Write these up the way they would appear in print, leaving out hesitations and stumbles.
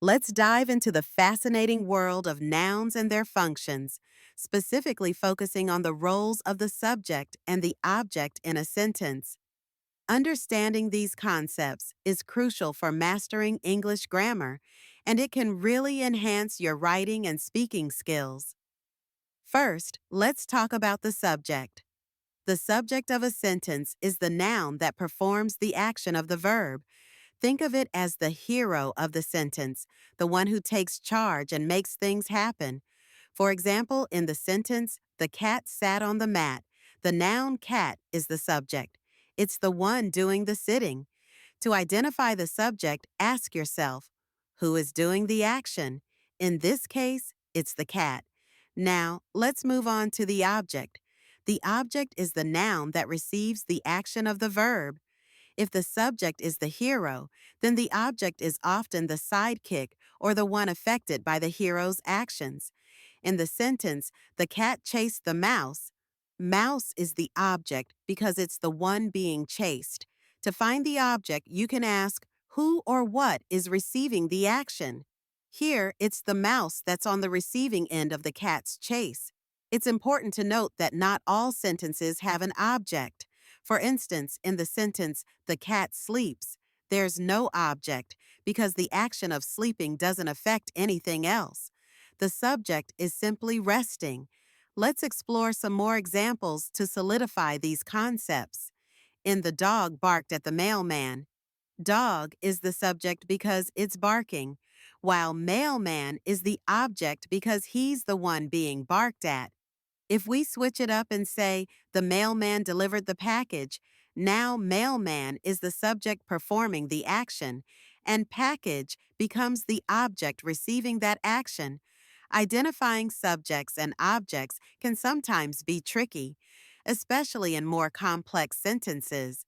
Let's dive into the fascinating world of nouns and their functions, specifically focusing on the roles of the subject and the object in a sentence. Understanding these concepts is crucial for mastering English grammar, and it can really enhance your writing and speaking skills. First, let's talk about the subject. The subject of a sentence is the noun that performs the action of the verb. Think of it as the hero of the sentence, the one who takes charge and makes things happen. For example, in the sentence, the cat sat on the mat, the noun cat is the subject. It's the one doing the sitting. To identify the subject, ask yourself, who is doing the action? In this case, it's the cat. Now, let's move on to the object. The object is the noun that receives the action of the verb. If the subject is the hero, then the object is often the sidekick or the one affected by the hero's actions. In the sentence, the cat chased the mouse. Mouse is the object because it's the one being chased. To find the object, you can ask, who or what is receiving the action? Here, it's the mouse that's on the receiving end of the cat's chase. It's important to note that not all sentences have an object. For instance, in the sentence, the cat sleeps, there's no object because the action of sleeping doesn't affect anything else. The subject is simply resting. Let's explore some more examples to solidify these concepts. In The Dog Barked at the Mailman, dog is the subject because it's barking, while mailman is the object because he's the one being barked at. If we switch it up and say, the mailman delivered the package, now mailman is the subject performing the action, and package becomes the object receiving that action. Identifying subjects and objects can sometimes be tricky, especially in more complex sentences.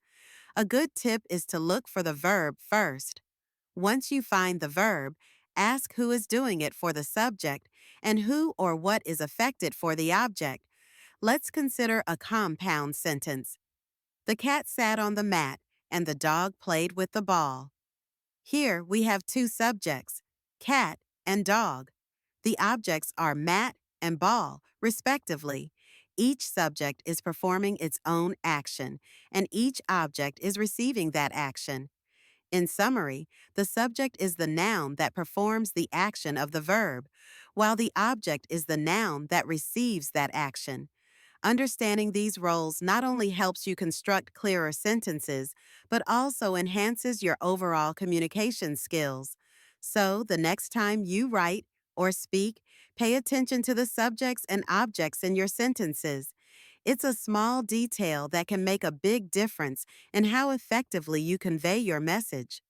A good tip is to look for the verb first. Once you find the verb, ask who is doing it for the subject and who or what is affected for the object. Let's consider a compound sentence. The cat sat on the mat and the dog played with the ball. Here we have two subjects, cat and dog. The objects are mat and ball, respectively. Each subject is performing its own action, and each object is receiving that action. In summary, the subject is the noun that performs the action of the verb, while the object is the noun that receives that action. Understanding these roles not only helps you construct clearer sentences, but also enhances your overall communication skills. So, the next time you write or speak, pay attention to the subjects and objects in your sentences. It's a small detail that can make a big difference in how effectively you convey your message.